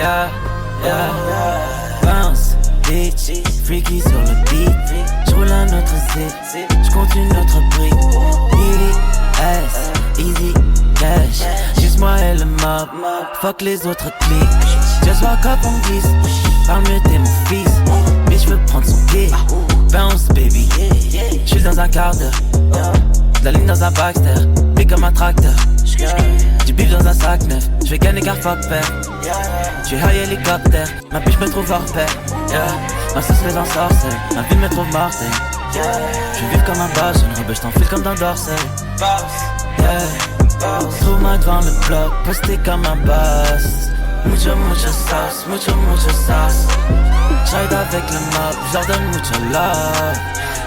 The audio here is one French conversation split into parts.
yeah, yeah. Bounce, bitch, freaky sur le beat. J'roule un autre zip, j'compte une autre brique. ES, easy, cash. Juste moi et le mob, fuck les autres clics. Just walk up, on me glisse, parle mieux t'es mon fils. Bitch veux prendre son pied, bounce baby. J'suis dans un quart d'heure, la ligne dans un Baxter, big comme un tracteur. Du bif dans un sac neuf, j'vais gagner car fuck père. J'suis high hélicoptère, ma bitch me trouve hors pair. Ma sauce les ensorcelle, ma vie me trouve mortelle. J'vais vivre comme un boss, une robe j't'enfile comme dans Dorsey. Trouve-moi devant le bloc, posté comme un boss. Mucho, mucho sauce, mucho, mucho sauce. J'ride avec le mob, j'leur donne mucho love.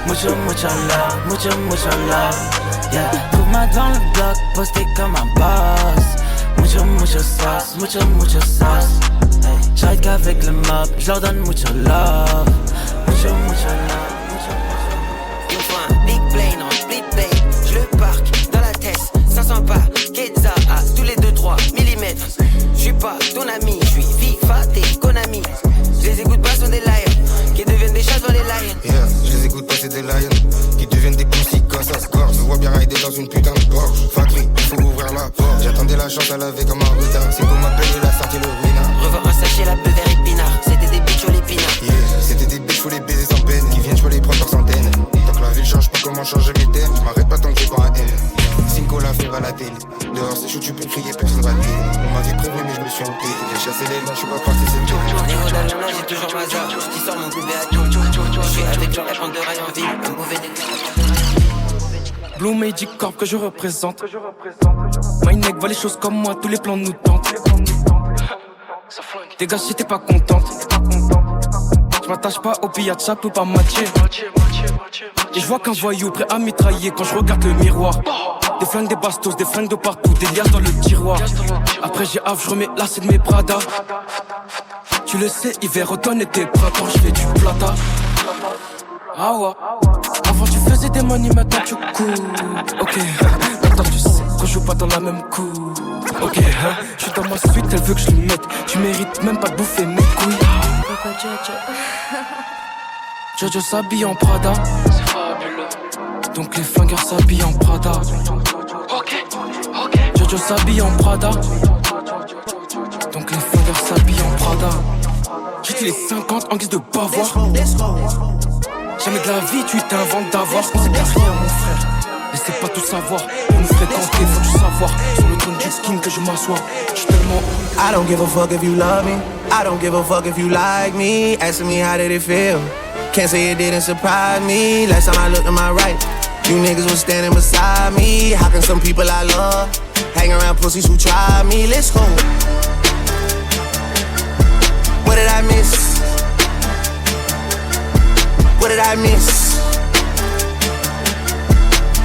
Mucho, mucho love, mucho, mucho love. Yeah, trouve-moi devant le bloc, posté comme un boss. Mucho, mucho sauce, mucho, mucho sauce. J'ride qu'avec le mob, j'leur donne mucho love. Mucho, mucho love, mucho, mucho love. Il me faut un big plane en split plane. J'le parque dans la tête, 500 pas, Kenza à tous les 2-3 mm. J'suis pas ton ami, j'suis FIFA, t'es Konami. J'les écoute pas, sont des lions qui deviennent des chats dans les lions. Yeah, j'les écoute pas, c'est des lions qui deviennent des pussy quand ça se gorge. Je vois bien rider dans une putain de Porsche. Factory, il faut ouvrir la porte. J'attendais la chance à laver comme un retard. C'est pour m'appeler la sortie le ruinard. Revoir un sachet, la peu vers épinard. C'était des bitches au l'épinard. Yeah, c'était des bitches, faut les baiser sans peine. Qui viennent, j'peux les prendre par centaines. Tant que la ville change pas, comment changer les thèmes. J'm'arrête pas tant que j'ai pas un N. Cinco la fièvre à la télé. Dehors c'est chaud, tu peux crier, personne va t'aider. On m'avait prévenu mais je me suis hanté. J'ai chassé les mains, j'suis pas parti, c'est tout. Niveau d'Alana, j'ai toujours ma zone. Qui sort mon coupé à tout. J'suis avec Jean, la prendre de rail en ville. Un mauvais déclin. Blue Magic Corp que je représente. My neck voit les choses comme moi, tous les plans nous tentent. Dégage si t'es pas contente. J'm'attache pas au pillage, ça peut pas matcher. Et j'vois qu'un voyou prêt à mitrailler quand je regarde le miroir. Des flingues, des bastos, des flingues de partout, des liasses dans le tiroir. Après j'ai hâte, je remets lacet de mes Prada. Tu le sais, hiver, automne, été, printemps, je fais du plata. Ah ouais. Avant tu faisais des money, maintenant tu cours. Ok, maintenant tu sais qu'on joue pas dans la même cour. Ok, hein, je suis dans ma suite, elle veut que je le mette. Tu mérites même pas de bouffer mes couilles. Pourquoi Jojo s'habille en Prada. C'est fabuleux. Donc les flingueurs s'habillent en Prada. Ok. Jojo s'habille en Prada. Donc les flingueurs s'habillent en Prada. J'ai dit les 50 en guise de bavoir. Jamais de la vie tu t'inventes d'avoir. On sait qu'à rien mon frère. Laissez pas tout savoir. Pour nous fréquenter faut tout savoir. Sur le trône du skin que je m'assois. J'suis tellement. I don't give a fuck if you love me. I don't give a fuck if you like me. Asking me how did it feel. Can't say it didn't surprise me. Last time I looked to my right, you niggas was standing beside me. How can some people I love hang around pussies who try me? Let's go. What did I miss? What did I miss?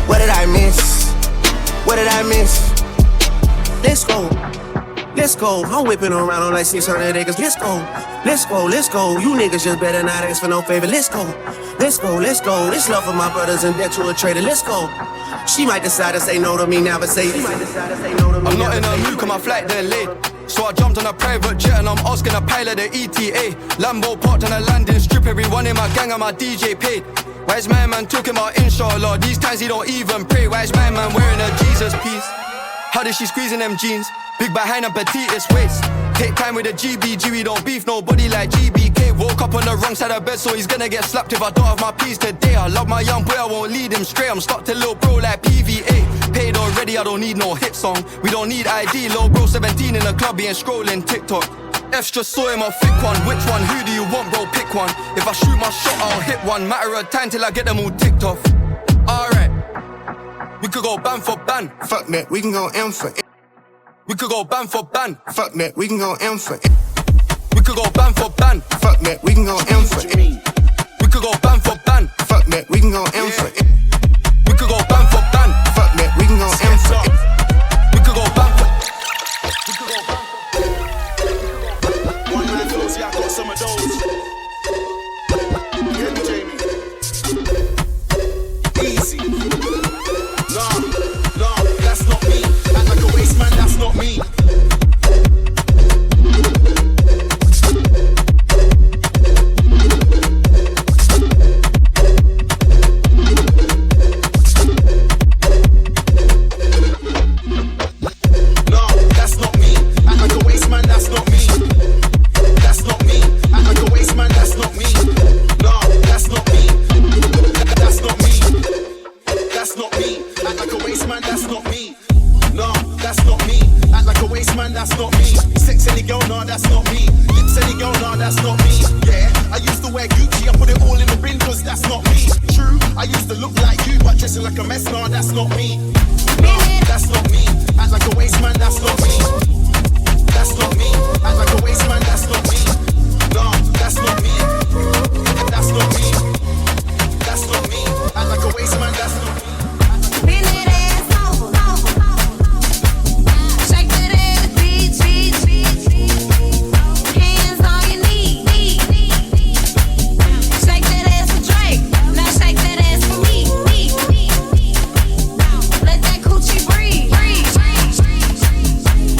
What did I miss? What did I miss? Let's go. Let's go. I'm whipping around on like 600 acres. Let's go. Let's go. Let's go. You niggas just better not ask for no favor. Let's go. Let's go. Let's go. This love for my brothers and debt to a traitor. Let's go. She might decide to say no to me now, but say she might decide to say no to me. I'm not in a mood 'cause my flight delayed. So I jumped on a private jet and I'm asking a pilot the ETA. Lambo parked on a landing strip. Everyone in my gang and my DJ paid. Why is my man talking about inshallah? These times he don't even pray. Why is my man wearing a Jesus piece? How did she squeeze in them jeans? Big behind and petite waist. Take time with the GBG, we don't beef nobody like GBK. Woke up on the wrong side of bed, so he's gonna get slapped if I don't have my peace today. I love my young boy, I won't lead him straight. I'm stuck to little bro like PVA. Paid already, I don't need no hit song. We don't need ID, little bro 17 in the club, he ain't scrolling TikTok. F's just saw him a thick one. Which one? Who do you want, bro? Pick one. If I shoot my shot, I'll hit one. Matter of time till I get them all ticked off. Alright, we could go ban for ban. Fuck that, we can go M for M. We could go ban for ban. Fuck that, we can go M for M. We could go ban for ban. Fuck that, we can go M for M. We could go ban for ban. Fuck that, we can go M for M. We could go ban for ban. Fuck that, we can go M for M. We could go ban for. One of those, yeah, I got some of those. Get me, Jamie. Easy. Nah, that's not me. Act like a waste man, that's not me. that's not me. Act like a waste man, that's not me. Sex any girl, nah, that's not me. Lips any girl, nah, that's not me. Yeah, I used to wear Gucci, I put it all in the bin, cause that's not me. True, I used to look like you, but dressing like a mess, nah, that's not me. Nah, that's not me. Act like a waste man, that's not me. That's not me. Act like a waste man, that's not me. Nah, that's not me. That's not me. That's not me. Act like a waste man, that's not me. Bend that ass over. Shake that ass, bitch. Hands on your knees. Shake that ass for Drake. Now shake that ass for me. Let that coochie breathe.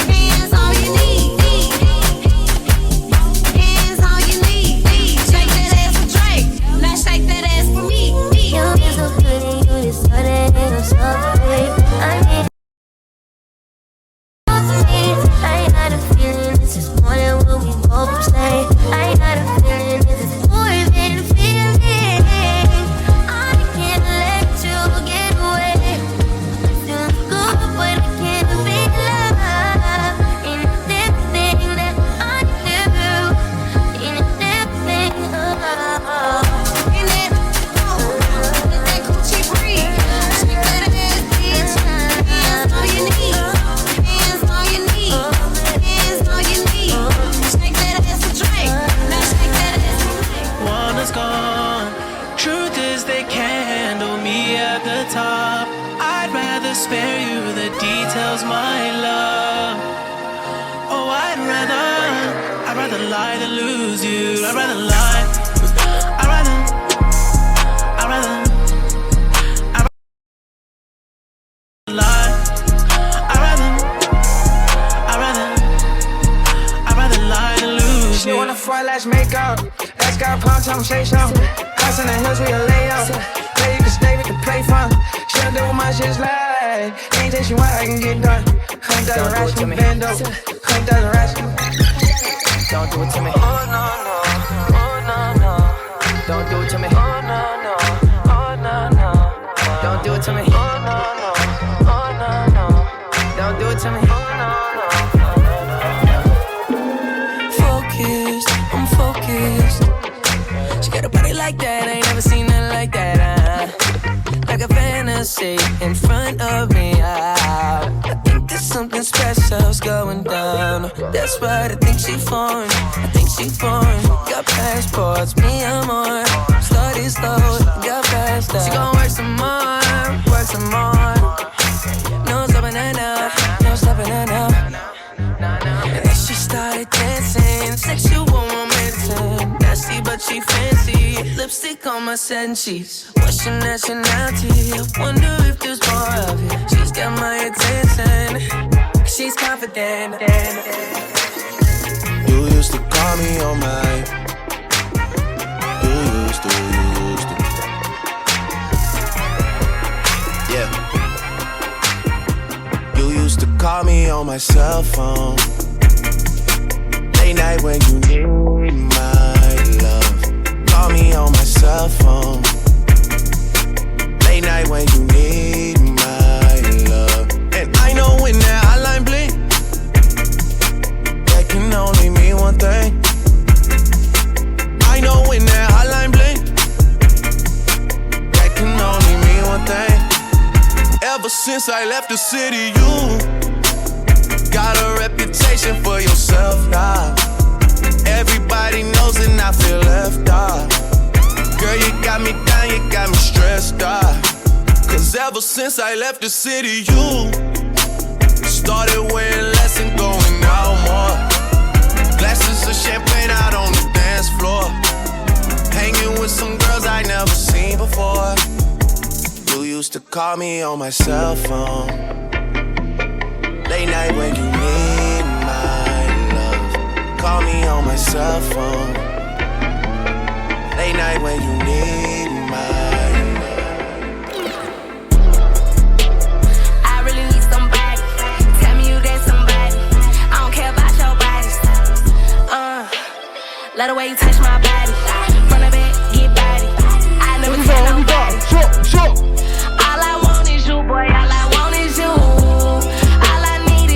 Hands on your knees. Hands on your knees. Shake that ass for Drake. Now shake that ass for me. You get so pretty, you just so that ain't no subway. I got a feeling this is more than what we both say. I got a feeling this is more than a feeling. I can't let you get away. Feeling good, but I can't be loved. Ain't a damn thing that I do. Ain't a damn thing. In that, let that coochie breathe. Shake that ass, bitch. Hands on your knees. Hands on your knees. Hands on your knees. Shake that ass for Drake. Now shake that ass for me. One is gone. Truth is they can't handle me at the top. I'd rather spare you the details, my love. Oh, I'd rather lie than lose you. I'd rather lie. I'd rather lie. I'd rather lie than lose She you. wanna fry, let's make up. Ask God, pound, tell him, say something. House in the hills, we a lay up. Play, you can stay, we can play fun. She'll do what my shit's like. Anything she want, I can get done. Honey doesn't rush me, bend up. Honey doesn't rush me. Don't do it to me. Oh, no, no. Oh, no, no. Don't do it to me. Oh, no, no. Oh, no, no. Don't do it to me. Oh, no, no. Oh, no, no. Don't do it to me. Oh, no, no. Focused, I'm focused. She got a body like that, I ain't never seen nothing like that. Like a fantasy in front of me. I think there's something special's going down. That's right, I think she foreign. Got passports, me I'm on. Started slow, got faster. She gon' work some more. No stopping her now. And then she started dancing, sexual romancing. Nasty but she fancy, lipstick on my satin sheets. What's your nationality? I wonder if there's more of it. She's got my attention, she's confident. You used to call me on my. You used to. Yeah. You used to call me on my cell phone. Late night when you need my love. Call me on my cell phone. Late night when you need my love. And I know when that hotline blink, that can only mean one thing. I know when that hotline blink, that can only mean one thing. Ever since I left the city, you got a reputation for yourself now. Everybody knows and I feel left out. Girl, you got me down, you got me stressed out. Cause ever since I left the city, you started wearing less and going out more. Glasses of champagne out on the dance floor. Hanging with some girls I never seen before. You used to call me on my cell phone. Late night when you need my love. Call me on my cell phone. Late night when you need my love. I really need somebody. Tell me you that somebody. I don't care about your bodies. Love the way you touch my body. Front of it, get body. I never tell nobody. All I want is you, boy. All I want is you. All I need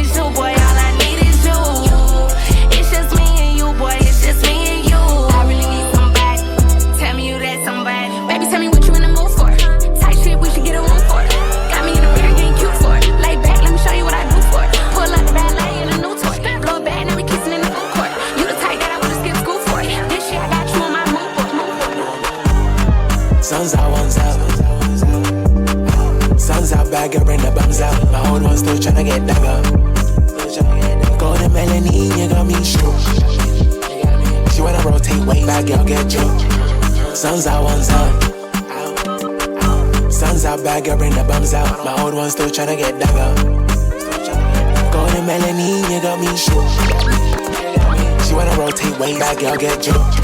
dagger. Golden melanin, you got me shook. She wanna rotate weight, bad girl get joked. Sun's out, one's out. Sun's out, bad girl bring the bums out. My old one still tryna get dagger. Golden melanin, you got me shook. She wanna rotate weight, bad girl get joked.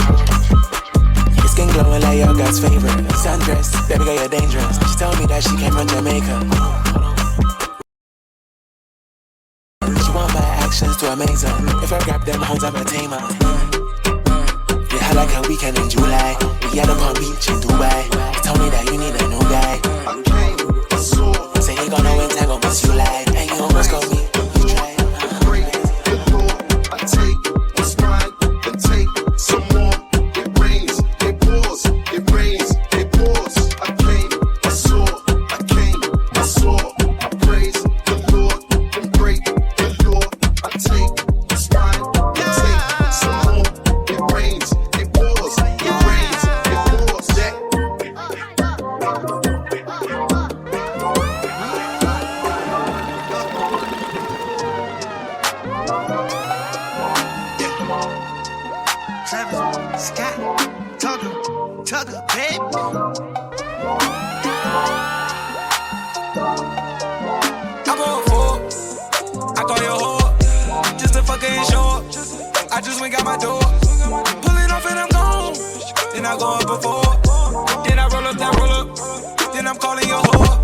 Your skin glowing like your girl's favorite. Sundress, baby girl you're dangerous. She told me that she came from Jamaica. She want my actions to amaze her. If I grab them hoes, I'm a tamer. We had like a weekend in July. We had a palm beach in Dubai. He told me that you need a new guy. Say he got no entanglements you like. And you almost got me. You tried. I take what's mine and take some more. It rains, it pours, it rains, it pours. I came, I saw, I came, I saw. I praise the Lord and break the law. I take what's mine and take some more. It rains, it pours, it rains, it pours. Travis Scott, Tugger, baby. I'm on 4, I call your whore, just to fucking show up. I just went got my door, pulling off and I'm gone. Then I go up before, then I roll up that roll up, then I'm calling your whore.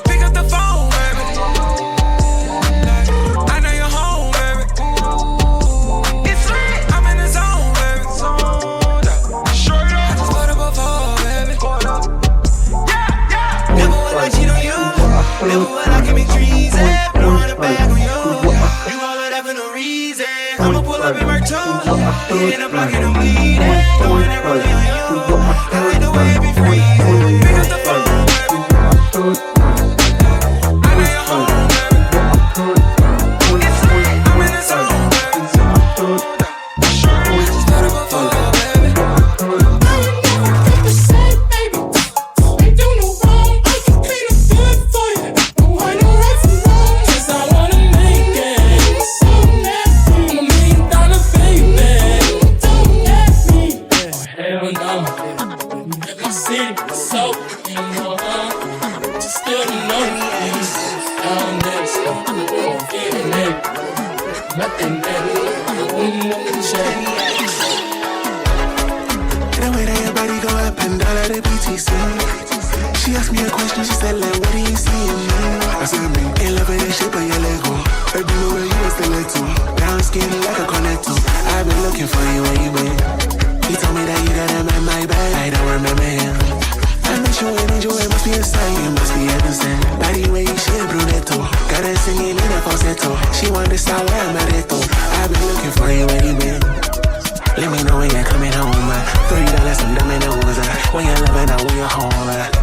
Pick up the phone, baby. I know you're home, baby. It's lit, I'm in the zone, baby. Short up, I just put up a phone, baby. Never will I cheat on you. Never will I commit treason. Blowing a bag on you. You all of that for no reason. I'ma pull up in my toe. Hitting the block and I'm bleeding. Throwing it rolling on you. I like the way it be freezing. Pick up the phone, baby. I know you're home, baby. It's lit, I'm in the zone, baby. Sure, I just put up a phone, baby. The way that your body go up and down at the BTC. She asked me a question, she said, like, what do you see in me? I said, me, in love with the shape of your Lego. Baby, know where you was the little. Brown skin like a cornetto. I've been looking for you where you been. He told me that you got him in my bag. I don't remember him. I met you an angel, it must be a sign. You must be innocent. Body way, she a brunetto. Got her singing in a falsetto. She want to start where I'm at it though. I've been looking for you where you been. Let me know when you're coming home. $30 some dominoes. When you're loving out, when you're home.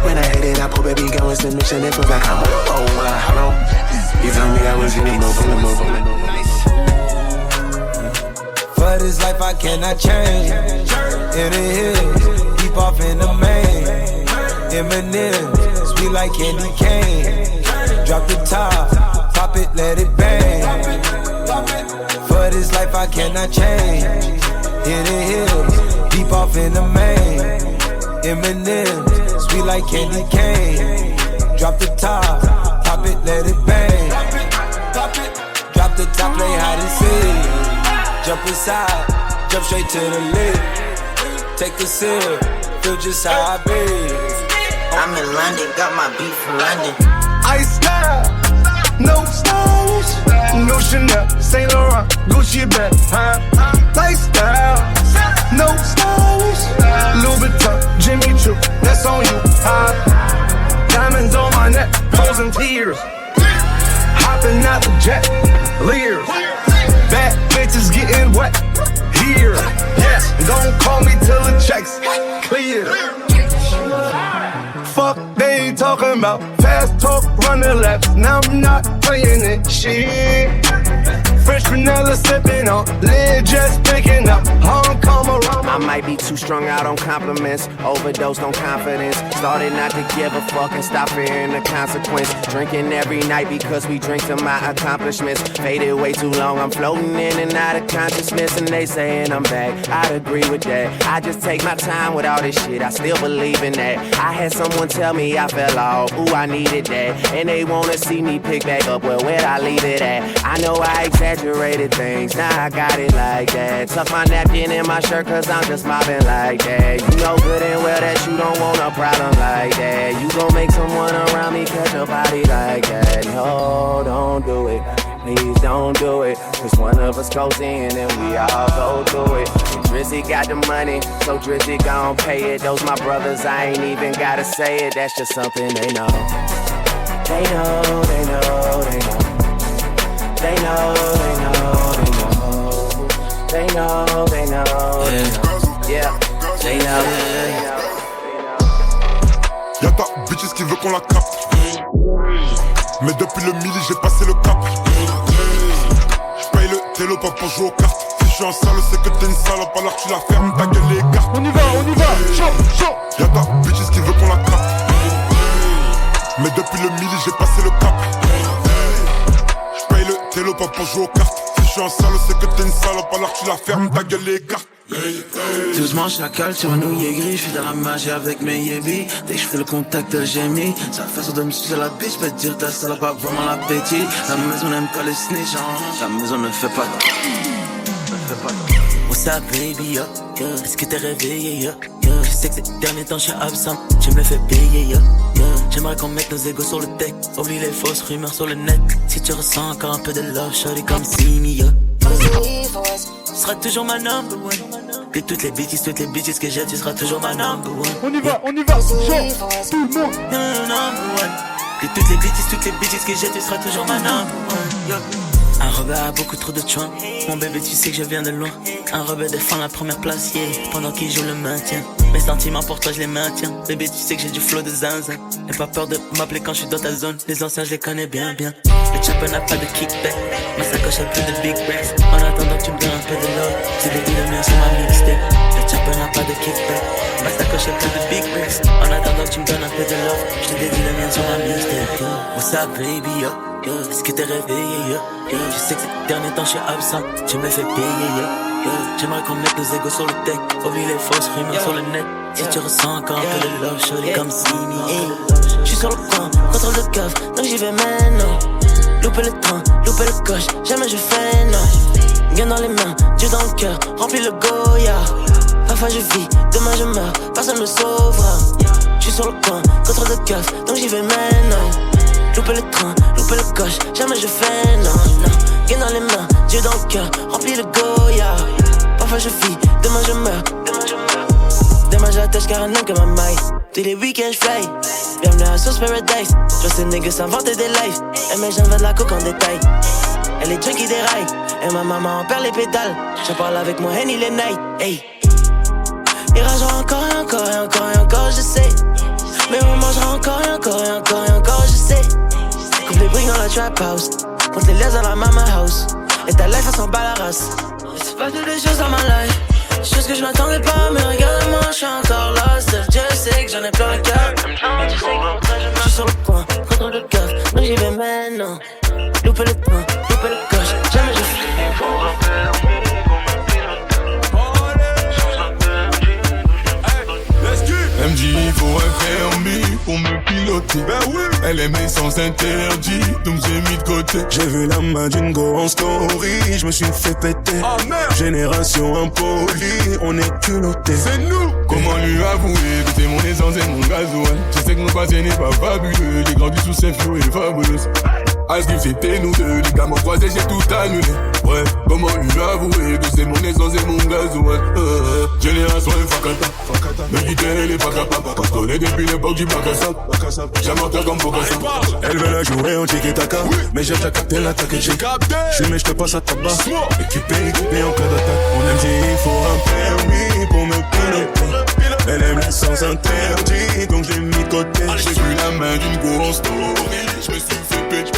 When I hit it, I put baby girl in submission. It feels like I'm on a roll. Hold on. You told me I was in the move. For this life I cannot change. In the hills, deep off in the main. Eminem, sweet like candy cane. Drop the top, pop it, let it bang. For this life I cannot change. In the hills, deep off in the main. Eminem, sweet like candy cane. Drop the top, pop it, let it bang. Drop the top, play hide and seek. Jump inside, jump straight to the lid. Take a sip, feel just how I be. I'm in London, got my beat from London. Ice style, no stylish, no Chanel, Saint Laurent, Gucci bag, lifestyle, no stylish, Louis Vuitton, Jimmy Choo, that's on you, diamonds on my neck, frozen tears, hopping out the jet, Lears, bad bitches getting wet, here, yes, don't call me till the checks clear. Fuck they talking about, fast talk, running laps. Now I'm not playing it, shit. Fresh vanilla sipping on, lid just picking up. Hong Kong I might be too strung out on compliments, overdosed on confidence. Started not to give a fuck and stop fearing the consequence. Drinking every night because we drink to my accomplishments. Faded way too long, I'm floating in and out of consciousness. And they saying I'm back, I'd agree with that. I just take my time with all this shit, I still believe in that. I had someone tell me I fell off, ooh, I needed that. And they wanna see me pick back up, well, where'd I leave it at? I know I exaggerated things, now I got it like that. Tuck my napkin in my shirt cause I'm just mobbing like that. You know good and well that you don't want a problem like that. You gon' make someone around me catch a body like that. No, don't do it, please don't do it. Cause one of us goes in and we all go through it. And Drizzy got the money, so Drizzy gon' pay it. Those my brothers, I ain't even gotta say it. That's just something they know. They know, they know, they know. They know, they know, they know. They know, they know, they know. Yeah, they know, they know. Y'a ta bitches qui veut qu'on la capte. Mais depuis le midi j'ai passé le cap. J'paye le télo pas pour jouer aux cartes. Si j'suis en salle c'est que t'es une salope. Alors tu la fermes, ta gueule les cartes. On y va, chaud, chaud. Y'a ta bitches qui veut qu'on la capte. Mais depuis le midi j'ai passé le cap. J'paye le télo pas pour jouer aux cartes. Si j'suis en salle c'est que t'es une salope. Alors tu la fermes, ta gueule les cartes. Doucement chacal sur un nouillet gris, j'suis dans la magie avec mes yébis. Dès que j'fais le contact j'ai mis sa façon de me sucer la biche, peut dire ta salope a vraiment l'appétit. La maison n'aime pas les snitch, la maison ne fait pas What's up baby, yo, yo. Est-ce que t'es réveillé, yo, yo. Je sais que ces derniers temps j'suis absent, tu me le fais payer, yo, yo. J'aimerais qu'on mette nos égos sur le deck, oublie les fausses rumeurs sur le net. Si tu ressens encore un peu de love, shawty comme Simi, yo. Tu seras toujours ma number one. De toutes les bitches que j'ai, tu seras toujours ma number one. On y va, chaud, tout le monde. Number one. De toutes les bitches que j'ai, tu seras toujours ma number one. Yo. Un rebelle a beaucoup trop de choix. Mon bébé, tu sais que je viens de loin. Un rebelle défend la première place, yeah. Pendant qu'il joue le maintien. Mes sentiments pour toi, je les maintiens. Bébé, tu sais que j'ai du flow de zinzin. N'aie pas peur de m'appeler quand je suis dans ta zone. Les anciens, je les connais bien, bien. Le chopper n'a pas de kickback. Ma sacoche a plus de big racks. En attendant que tu me donnes un peu de love, j'ai des deals de mien sur ma mixtape. Le chopper n'a pas de kickback. Ma sacoche a plus de big racks. En attendant que tu me donnes un peu de love, j'ai des deals de mien sur ma mixtape. What's up, baby, yo? Yo, est-ce que t'es réveillé, yo, yo. Je sais que ces derniers temps je suis absent, tu me fais payer, yo, yo. J'aimerais qu'on mette nos égos sur le deck, oublie les fausses rumeurs sur le net. Si tu ressens encore un peu de love, shawty comme Simi. J'suis sur le coin, contrôle de coffre, donc j'y vais maintenant. Louper le train, louper le coche, jamais je fais non. Gain dans les mains, Dieu dans le cœur, remplis le Goya. Parfois je vis, demain je meurs, personne me sauvera. J'suis sur le coin, contrôle de coffre, donc j'y vais maintenant. Louper le train, louper le coche, jamais je fais non, non. Gain dans les mains, Dieu dans le cœur, remplis le Goya. Parfois je vis, demain je meurs, demain j'attache car un homme comme un maille. Tous les week-ends j'fly, bienvenue à Sauce Paradise. Je vois ces niggas s'inventer des lives, et mes jeunes veulent de la coke en détail. Elle est junkie des rails, et ma maman en perd les pédales. Je parle avec moi Henny les nights, hey. Il ragera encore et encore et encore et encore, je sais. Mais on mangera encore et encore et encore et encore, je sais. Coupe les briques dans la trap house, compte les liasses dans la mama house. Et ta life, elle s'en bat la race. Il se passe des choses dans ma life, des choses que je n'attendais pas. Mais regarde-moi, je suis encore là. Seul Dieu sait que j'en ai plein le cœur. Je suis sur le point, contrôle le cœur, donc j'y vais maintenant. Louper le point, louper le coche, jamais je fuis. MJ, il faut un permis pour me piloter. Ben oui. Elle aime les sens interdits, donc j'ai mis de côté. J'ai vu la main d'une go en story, je me suis fait péter. Oh merde. Génération impolie, on est culotté. C'est nous. Comment lui avouer que c'est mon essence et mon gasoil. Je sais que mon passé n'est pas fabuleux. J'ai grandi sous ces flots et fabuleuses. Asif c'était nous deux, les gamins croisés j'ai tout annulé. Ouais, comment lui avouer que c'est mon essence et mon gasoil. Génération Fakata, me quitter les Fakapa. Quand je connais depuis l'époque du Bakassap. J'ai menteur comme Bokassa. Elle veut la jouer en tiki-taka, mais j'ai déjà capté l'attaque et j'ai capté. J'suis mais j'te passe à tabac, équipé en cas d'attaque. On aime dire il faut un permis pour me piloter. Elle aime les sens interdits, donc j'ai mis de côté. J'ai vu la main d'une go en story, je me suis fait péter.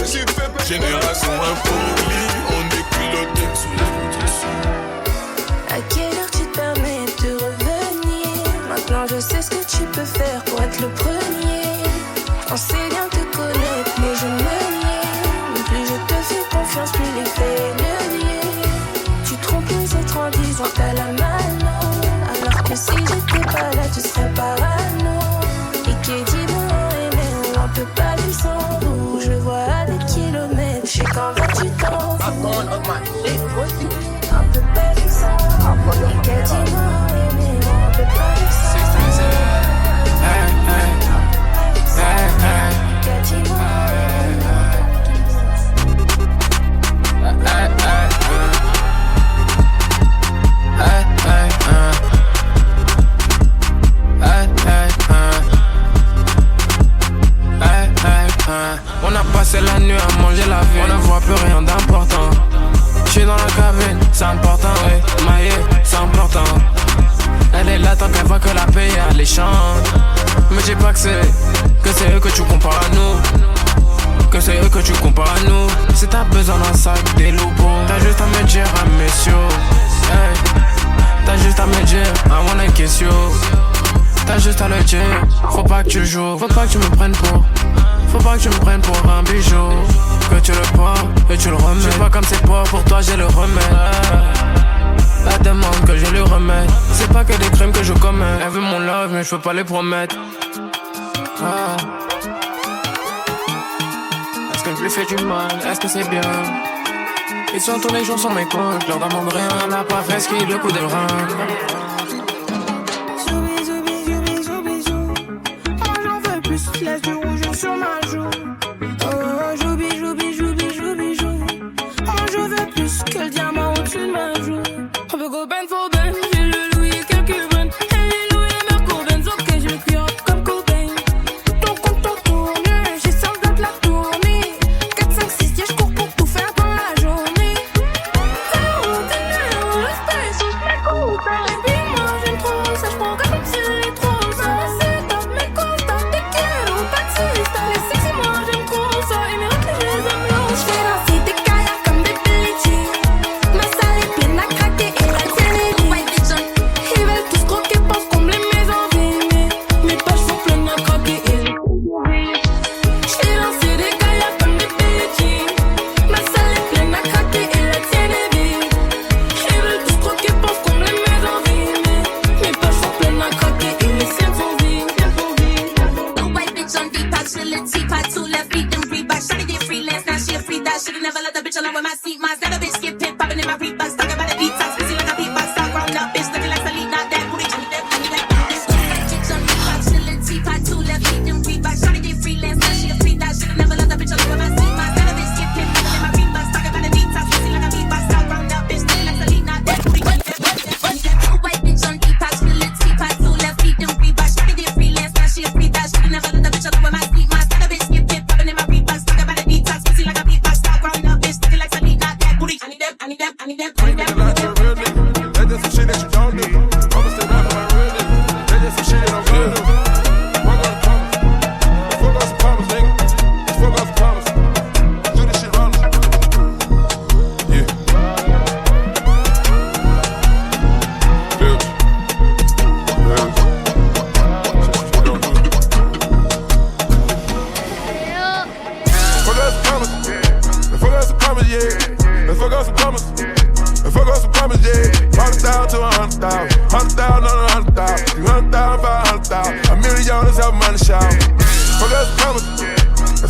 Génération impolie, on est piloté. À quelle heure tu te permets Je sais ce que tu peux faire pour être le premier. Je pensais bien te connaître, mais je me niais. Plus je te fais confiance, plus les faits le nier. Tu trompes les autres en disant t'as la mano, alors que si j'étais pas là, tu serais parano. Et qui dit bon aimer, on peut pas du sang. Je vois à des kilomètres, je sais qu'en vrai tu t'en fous. On peut pas du sang. Et qui dit bon aimer, on peut pas du sang. On a passé la nuit à manger la vie, on ne voit plus rien d'important. J'suis dans la cabine, c'est important, ouais. Maillé, c'est important. Elle est là tant qu'elle voit que la paye alléchante. Me dis pas que c'est eux que tu compares à nous. Que c'est eux que tu compares à nous. Si t'as besoin d'un sac, des lobos, t'as juste à me dire à messieurs. Hey, t'as juste à me dire, I wanna kiss you. T'as juste à le dire, faut pas que tu joues. Faut pas que tu me prennes pour. Faut pas que tu me prennes pour un bijou. Que tu le prends et tu le remets. J'suis pas comme c'est pas, pour toi j'ai le remède. La demande que je lui remette. C'est pas que des crimes que je commets. Elle veut mon love mais je peux pas les promettre. Est-ce que je lui fais du mal? Est-ce que c'est bien? Ils sont tous les jours sur mes comptes. Leur demande rien, elle n'a pas fait ce qu'il le coup de rein. Laisse du rouge sur ma joue. Oh, j'oublie. Oh, je veux plus que le diamant au-dessus de ma joue. On peut go ben for ben. J'ai le Louis et quelques bennes. Et les Louis et Merco Benz. Ok, je le crie comme Cobain. Ton compte tourne. J'ai 100 de la tournée. 4, 5, 6, yeah, je cours pour tout faire dans la journée. Oh, t'es le space, je m'écoute. Et puis moi, j'aime trop ça. Je prends comme si les trop ça. C'est top, mes contacts, t'es quiero. Les sexy, moi j'aime trop ça. Et mes reclés, je les aime là. J'fais danser des kayaks comme des Bellici. Ma salle est pleine à craquer et la tienne est vide. Ils veulent tous croquer, pensent combler mes envies. Mais mes poches sont pleines à craquer et les j'fais danser des kayaks comme des Bellici. Ma salle est pleine à craquer et la tienne est vide. Ils veulent tous croquer, pensent combler mes envies. Mais mes poches sont pleines à craquer et les siennes sont vides. On detox, feeling teapot, 2 left feet, them Reebok. Shawty did freelance, now she a free dog. Should've never let the bitch alone with my seat. Mine's got a bitch get pit, popping in my Reeboks. Talking about a detox, busy like a beatbox. Start grown up, bitch, looking like Selena, not that booty, Johnny Depp, Johnny Depp. Bitch on detox, feeling teapot, 2 left feet, them Reebok. Shawty did freelance, now she a free dog. Should've never let the bitch alone with my seat. Mine's got a bitch get pit, popping in my Reeboks. Talking about a detox, busy like a beatbox. Start grown up, bitch, looking like Selena, not that booty, Johnny Depp, Johnny Depp. White bitch on detox, feeling teapot, 2 left feet, them Reebok. Shawty did freelance, now she a free dog. Should've never let the bitch alone with my seat. I need them. That's just some shit that you don't do. I'ma stay rap for my real nigga. That's just some shit that I'm gonna do. Fuck off the promise. Fuck off some promise, nigga. Fuck off the promise. Do this shit wrong. Yeah. Fuck off some promise. Fuck off some promise, yeah. Fuck off some promise. Fuck off some promise, yeah. 100,000 to 100,000. 100,000 on 100,000. 200,000 for 100,000. $1 million is have money shout. Fuck off some promise.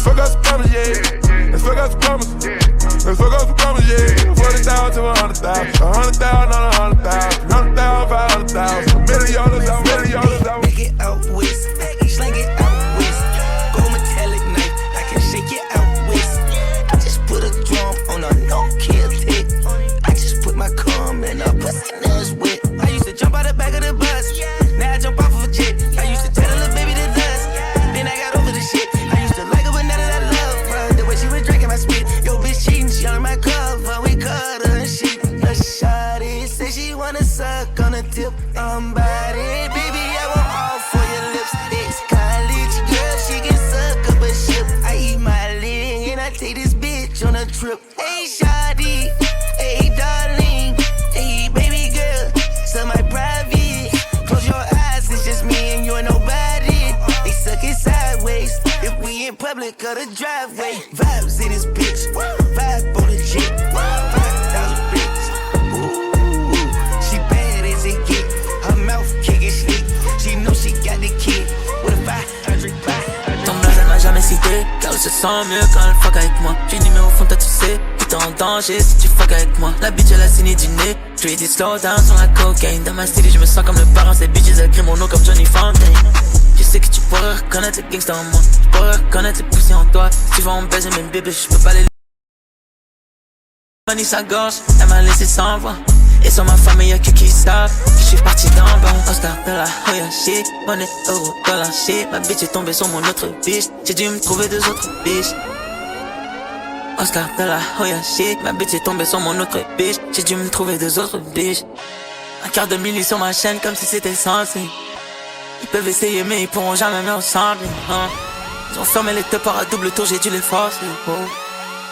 Fuck off some promise, yeah. Fuck off some promise. Fuck off some promise, yeah. 40,000 to 100,000. 100,000 on 100,000. 200,000 for 100,000. $1 million is out. $1 million is out. Make it out west. Slang it out west. Go metallic night. I can shake it out west. I just put a drum on a no-kill tape. I just put my cum in a pussy that's wet. I used to jump out the back of the bus. Now I jump off of a jet. I used to tell a little baby to dust. Then I got over the shit. I used to like her, but now that I love her, the way she was drinking my spit. Yo, bitch cheating, she on my cover. We cut her and shit. A shawty say she wanna suck on the tip. Body, baby, I want all for your lips. Ex-college girl, she can suck up a ship. I eat my leg and I take this bitch on a trip. Hey, shawty, hey, darling, hey, baby girl, so my private. Close your eyes, it's just me and of the driveway. Vibes in this bitch. Vibe on the jet. 5,000 bricks. Ooh, she bad as it get. Her mouth kicking slick. She know she got the kid. With a 500. Ton blaze elle m'a jamais cité. Car elle se sent mieux quand elle fuck avec moi. J'ai une numéro au fond, toi tu sais. T'es en danger si tu fuck avec moi. La bitch elle a signé du nez. Je lui ai dit slow down sur la cocaine. Dans ma style je me sens comme le parent. Ces bitches elles crient mon nom comme Johnny Fountain. Je sais que tu pourrais reconnaître le gangsta en moi. Tu pourrais reconnaître le poussé en toi. Si tu vas en baiser même bébé je peux pas les Manie sa gorge, elle m'a laissé sans voix. Et sur ma famille y'a que qui savent que je suis parti d'en bas. On start de la Hoya shit. Money, euro, dollar shit. Ma bitch est tombée sur mon autre bitch. J'ai dû me trouver deux autres bitches. Oscar de la Hoya shit. Ma bitch est tombée sur mon autre bitch. J'ai dû me trouver deux autres bitches. Un quart de milli sur ma chaîne comme si c'était censé. Ils peuvent essayer mais ils pourront jamais me ressembler, hein. Ils ont fermé les tops à double tour, j'ai dû les forcer, oh.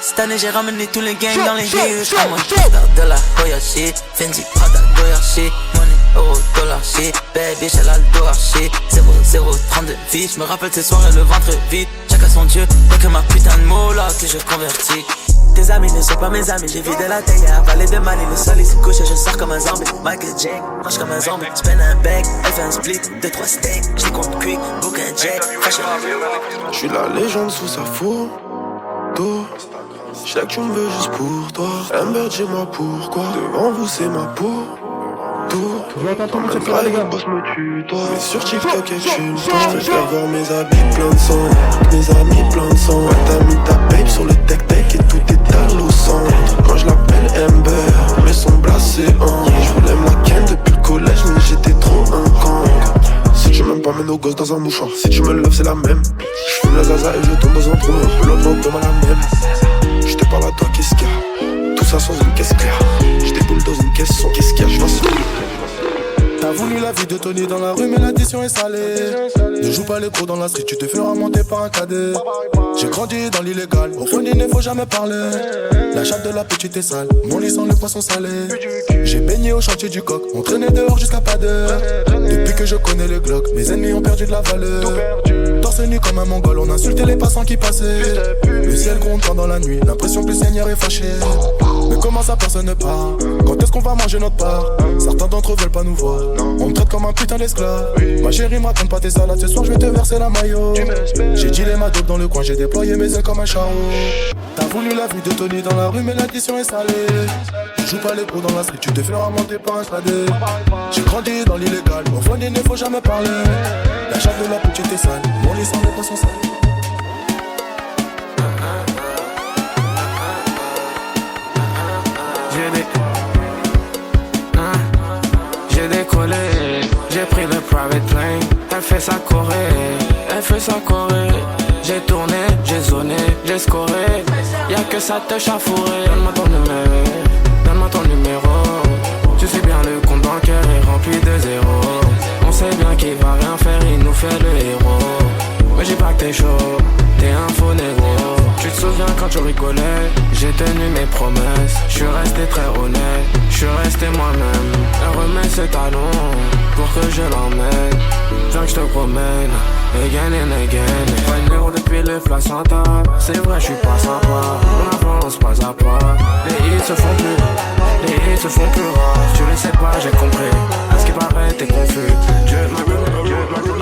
Cette année j'ai ramené tous les gangs dans les hills. Comme un Oscar de la Hoya shit. Fendi, Prada, Goya shit. Money, euro, dollar shit. Bad bitch, elle a le dollar shit. 0-0-32 vie. Je me rappelle ces soirées le ventre vide. Chacun son dieu, y'a que ma putain de mots là que je convertis. Tes amis ne sont pas mes amis, j'ai vidé la télé, avalé de Mali, le sol ici couché, je sors comme un zombie. Michael Jack, marche comme un zombie, j'peine un bec, elle fait un split, 2-3 steaks, j'les compte quick, book un jet, fashion. J'suis la légende sous sa photo. J'sais que tu me veux juste pour toi. Amber, dis-moi pourquoi. Devant vous c'est ma peau. Quand même pas les boss me tutoient. Mais sur TikTok et tu me tends. J'préfère voir mes habits plein de sang. Mes amis plein de sang. Ouais, t'as mis ta babe sur le tech-tech et tout est au centre. Quand je l'appelle Amber, mais son blasé en. Je voulais me la ken depuis le collège, mais j'étais trop un con. Si tu m'aimes pas, mets nos gosses dans un mouchoir. Si tu me loves, c'est la même. J'fume la zaza et je tombe dans un trou. Un peu l'autre de la même. J'te parle à toi, qu'est-ce qu'il y a? Tout ça sans une caisse claire. J'déboule dans une caisse sans qu'est-ce qu'il y a? J'vends sur. T'as voulu la vie de Tony dans la rue mais l'addition est salée. Ne joue pas les gros dans la street, tu te feras monter par un cadet. J'ai grandi dans l'illégal, au fond il ne faut jamais parler. La chatte de la petite est sale, mon lit sent le poisson salé. J'ai baigné au chantier du coq, on traînait dehors jusqu'à pas d'heure. Depuis que je connais le Glock, mes ennemis ont perdu de la valeur. Torse nu comme un mongol, on insultait les passants qui passaient. Le ciel gronde pendant la nuit, l'impression que le Seigneur est fâché. Mais comment ça personne ne parle? Quand est-ce qu'on va manger notre part? Certains d'entre eux veulent pas nous voir. On me traite comme un putain d'esclave. Ma chérie me raconte pas tes salades, ce soir je vais te verser la maillot. J'ai dealé ma dope dans le coin, j'ai déployé mes ailes comme un charreau. T'as voulu la vie de Tony dans la rue mais l'addition est salée. Joue pas les pros dans la street, tu te feras monter par un cadet. J'ai grandi dans l'illégal, au fond il ne faut jamais parler. La chatte de la petite est sale, mon lit sent les poissons salés. J'ai décollé, j'ai pris le private plane. Elle fait sa Corée, elle fait sa Corée. J'ai tourné, j'ai zoné, j'ai scoré. Y'a que ça te chafourer. Donne-moi ton numéro, donne-moi ton numéro. Tu sais bien le compte bancaire est rempli de zéros. On sait bien qu'il va rien faire, il nous fait le héros. Mais j'ai pas que t'es chaud, t'es un faux négro. Tu te souviens quand tu rigolais, j'ai tenu mes promesses. J'suis resté très honnête, j'suis resté moi-même. Elle remet ses talons pour que je l'emmène. Viens que j'te promène, again and again. Pas une héros depuis le placenta. C'est vrai j'suis pas sympa, on avance pas à pas. Les hits se font plus, les hits se font plus rares. Tu le sais pas, j'ai compris, à ce qui paraît t'es confus. Dieu m'appelle, Dieu m'appelle.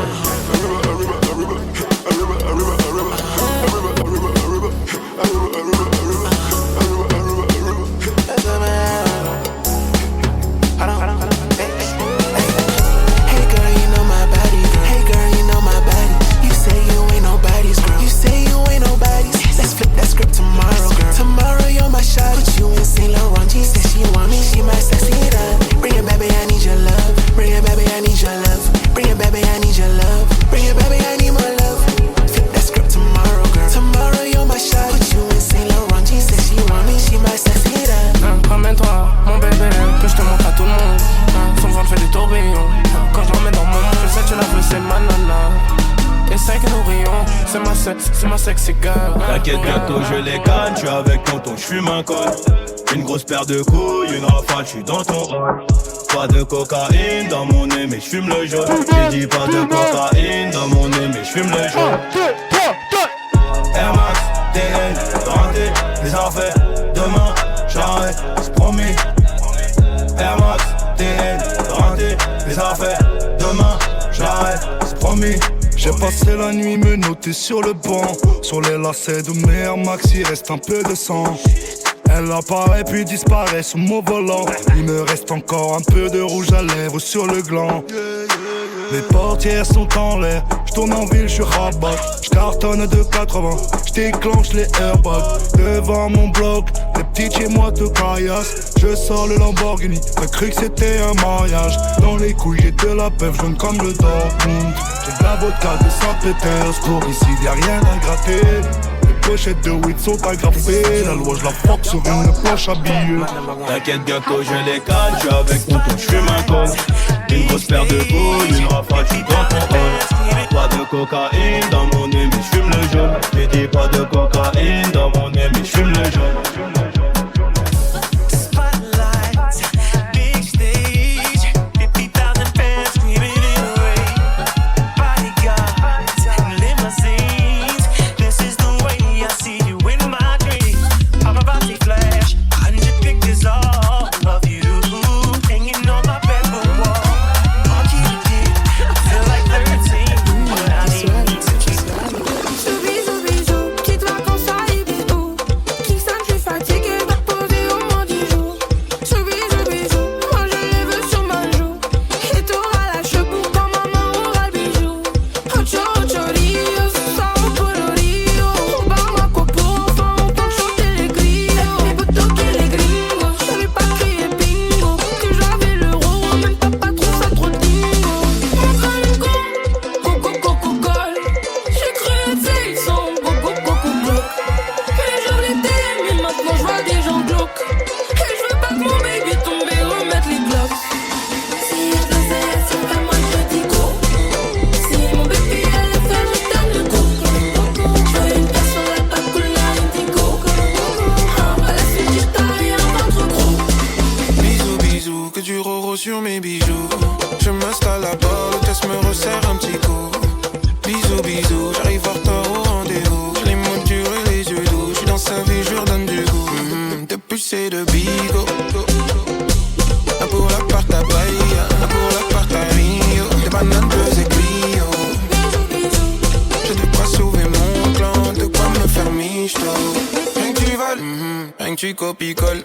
Tomorrow you're my shot. Put you in Saint Laurent jeans. Said she want me, she might sexy it up. Bring it, baby, I need your love. Bring it, baby, I need your love. Bring it, baby, I need your love. Bring it, baby, I need my love. Flip that script tomorrow, girl. Tomorrow you're my shot. Put you in Saint Laurent jeans. Said she want me, she might sexy it up. Ramène-toi, mon bébé, que je te montre à tout le monde. Son ventre fait des tourbillons. Quand je l'emmène dans mon monde, je sais que tu la veux, c'est ma nana. Essaye que nous rions, c'est ma sexy girl. T'inquiète, bientôt je les gagne, j'suis avec tonton, j'fume un col. Une grosse paire de couilles, une rafale, j'suis dans ton rôle. Pas de cocaïne dans mon nez, mais j'fume le jaune. J'ai dit pas de cocaïne dans mon nez, mais j'fume le jaune. Air Max, TN, renté, les affaires. Demain, j'arrête, c'est promis. Air Max, TN, renté, les affaires. Demain, j'arrête, c'est promis. J'ai passé la nuit me noter sur le banc. Sur les lacets de mes Air Max, il reste un peu de sang. Elle apparaît puis disparaît sous mon volant. Il me reste encore un peu de rouge à lèvres sur le gland. Les portières sont en l'air, j'tourne en ville, j'suis rabat. J'cartonne de 80, j'déclenche les airbags. Devant mon bloc, les petits chez moi te caillassent. Je sors le Lamborghini, t'as cru que c'était un mariage. Dans les couilles j'ai de la pève jaune comme le Dortmund. J'ai de la vodka de Saint-Pétersbourg, ici y'a rien à gratter. Les pochettes de weed sont agrafées, la loi j'la fuck sur une poche à billets. T'inquiète gâteau, je les calme, j'suis avec mon ton, j'fume un col. Une grosse paire de couilles, une rafale, j'suis dans ton hall. Pas de cocaïne dans mon nez, mais j'fume le jaune. J'ai dit pas de cocaïne dans mon nez, mais j'fume le jaune. Sur mes bijoux, je m'installe à bord, l'hôtesse me resserre un petit coup. Bisous, bisous, j'arrive en retard au rendez-vous. Les mots durs et les yeux doux, j'suis dans sa vie, je lui redonne du goût. De puce et de bigot. Un pour l'appart à Bahia, un pour l'appart à Rio. Des bananes, deux aiguilles. J'ai de quoi sauver mon clan, de quoi me faire michto. Rien que tu voles, rien que tu copies-colles.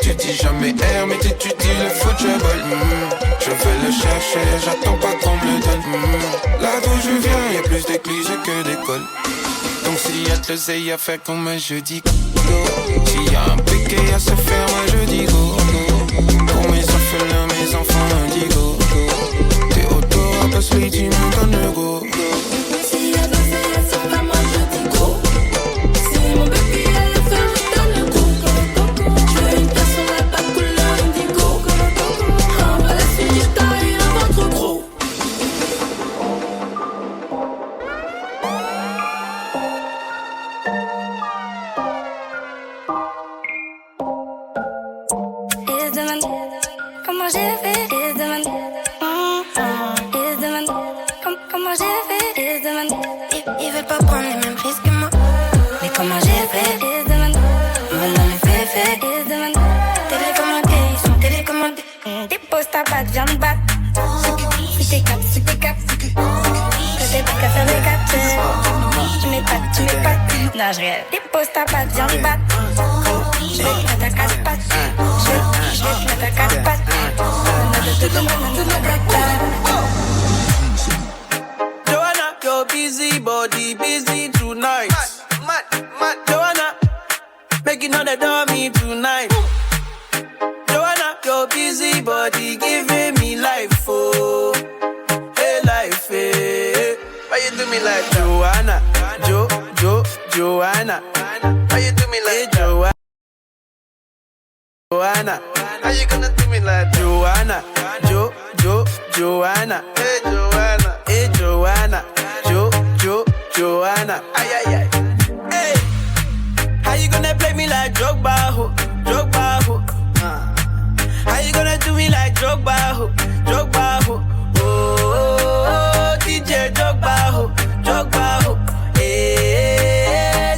Tu dis jamais R, mais tu dis le football. Je vais le chercher, j'attends pas qu'on me le donne. Là d'où je viens, y'a plus d'églises que d'écoles. Donc s'il y a de l'oseille à faire, comme moi je dis go. S'il y a un péqué à se faire, moi je dis go. Pour mes orphelins, mes enfants indigo. T'es auto, pas celui tu me donnes le go. S'il y a de l'oseille à se faire, moi je dis go. Si mon bébé a le faire, je donne le go. Comment j'ai fait, ils se demandent. Ils se demandent. Comment j'ai fait, ils se demandent. Ils veulent pas prendre les mêmes risques que moi. Mais comment j'ai fait, ils se demandent. Maintenant les faits, ils se demandent. Télécommandés, ils sont télécommandés. Des postes à battre, viande battre. Si t'es cap, si t'es cap. Que t'es plus qu'à faire des capteurs. Tu mets pas. Non, je réel. Des postes à battre, viande battre. Je vais te mettre à quatre pattes. Je vais te mettre à quatre pattes. Joanna, your busy body, busy tonight. Joanna, making all the dummy tonight. Joanna, your busy body, giving me life, oh. Hey, life, hey. Why you do me like Joanna? Joanna. Why you do me like Joanna? Joanna, how you gonna do me like Joanna? Joanna. Hey Joanna. Joanna. Ay. Hey, how you gonna play me like Drogba, ho? How you gonna do me like Drogba, ho? Oh, DJ Drogba, ho. Hey,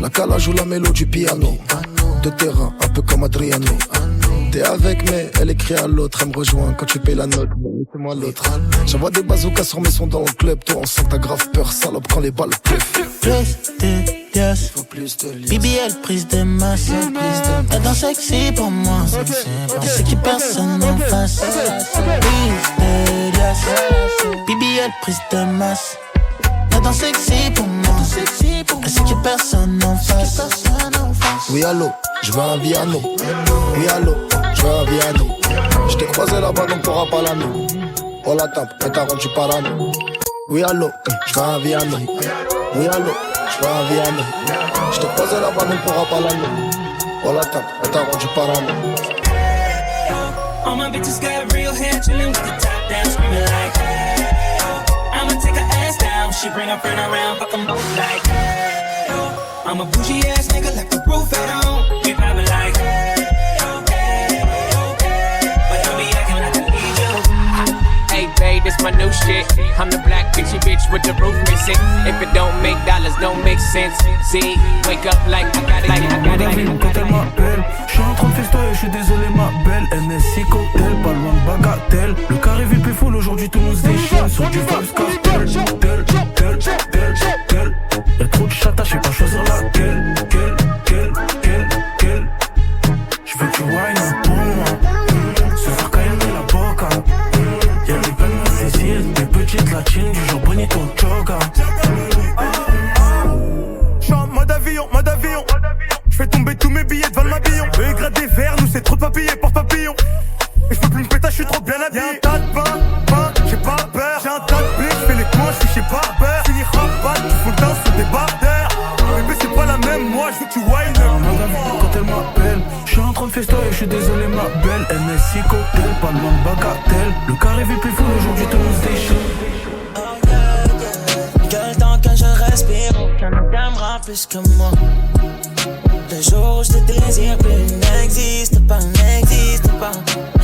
La cala joue la mélodie du piano. De terrain, un peu comme Adriano. T'es avec mais elle écrit à l'autre. Elle me rejoint quand tu payes la note. C'est moi l'autre. J'envoie des bazookas sur mes sons dans le club. Toi on sent ta grave peur, salope, quand les balles pleuvent. Plus de liasses, faut plus de liasses. BBL prise de masse, elle danse sexy pour moi. Elle sait qu'il personne en face. Plus de liasses, BBL prise de masse. Elle danse sexy pour moi. Elle sait qu'il personne en face. Oui allô, je veux un Viano. Oui allô, je veux un Viano. Je t'ai croisé là-bas donc t'auras pas l'anneau. Oh la tape, elle t'a rendu parano. Oui allô, je veux un Viano. Oui allô, je veux un Viano. Je t'ai croisé là-bas donc t'auras pas l'anneau. Oh la tape, elle t'a rendu parano. All my bitches got real hair, chillin' with the top down, screaming like, hey, I'ma take her ass down. She bring her friend around, fuck them both like, hey, I'm a bougie ass nigga, like the roof at home. We poppin' like, hey, but don't be acting like I need you. Hey babe, this my new shit. I'm the black bitchy bitch with the roof missing. If it don't make dollars, don't make sense. See, wake up like I got it, like I got it. Quand elle m'appelle, j'suis en train de festoyer, j'suis désolé ma belle. NSI cocktail, pas loin de bagatelle. Le carré VIP full, aujourd'hui tout nous déchaîne. Sur du Vibes cartel, y'a trop de chata, j'sais pas choisir laquelle. J'veux que tu whine pour moi. Se faire cailler la boca. Y'a des peines à saisir, des petites latines du genre bonito choga. J'suis en mode avion. J'fais tomber tous mes billets devant ma billon. Le grade des verres, nous c'est trop de papillés, porte papillon. Et j'fais plus une pétasse, j'suis trop bien habillé. Y'a un tas de pain, j'ai pas peur. J'ai un tas de blé, j'fais les coins, j'suis chez Barber. Fini rabat, tu fous le temps sur des bardeurs. Bébé c'est pas la même, moi j'veux que tu whine. Quand elle m'appelle, j'suis en train de festoyer, j'suis désolé ma belle. NSI cocktail, pas loin de bagatelle. Le carré vit plus full, aujourd'hui tout nous déchaîne. Quel temps que je respire, aucun ne t'aimera plus que moi. Le jour où je te désire plus n'existe pas.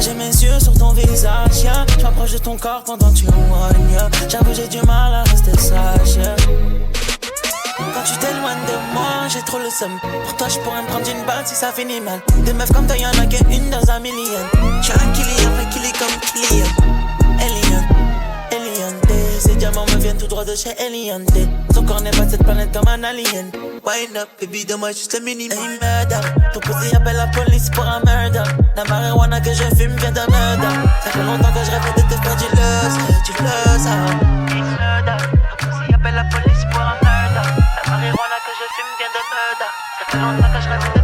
J'ai mes yeux sur ton visage, yeah. Je m'approche de ton corps pendant que tu whines, yeah. J'avoue j'ai du mal à rester sage, yeah. Quand tu t'éloignes de moi, j'ai trop le seum. Pour toi, je pourrais me prendre une balle si ça finit mal. Des meufs comme toi, y'en a qu'une dans un million. J'suis un killy comme Kylian. Ces diamants me viennent tout droit de chez Eliante. Ton corps n'est pas de cette planète comme un alien. Wind up, baby, donne-moi juste le minimum. Hey, murder, ton pussy appelle la police pour un murder. La marijuana que je fume vient d'un murder. Ça fait longtemps que je rêve de te faire du love, murder, ton pussy appelle la police pour un murder. La marijuana que je fume vient d'un murder. Ça fait longtemps que je rêve de